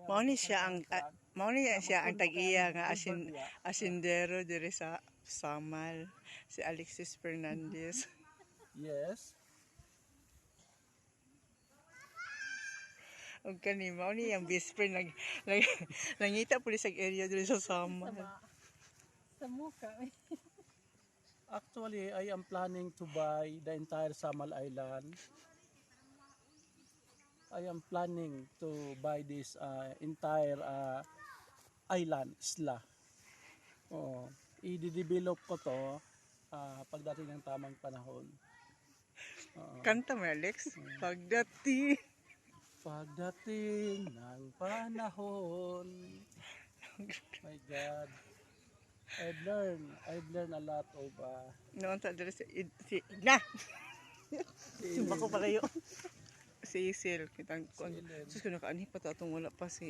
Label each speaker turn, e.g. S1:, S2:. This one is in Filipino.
S1: Mao ni siya ang tag-iya nga asindero diri sa Samal, si Alexis Fernandez.
S2: Yes.
S1: Og kani mao ni ang best friend nangita pulis sa area diri sa Samal.
S3: Sa muka.
S2: Actually, I am planning to buy the entire Samal Island. I am planning to buy this entire island, isla. Oo. I-develop ko to pagdating ng tamang panahon.
S1: Kanta mo Alex,
S2: Pagdating ng panahon. My God. I've learned a lot of
S1: noon sa diri si na. Si bako palayo. Si Isil kitang
S2: Si Isil.
S1: sus ko nakaani pa ta atong wala pa si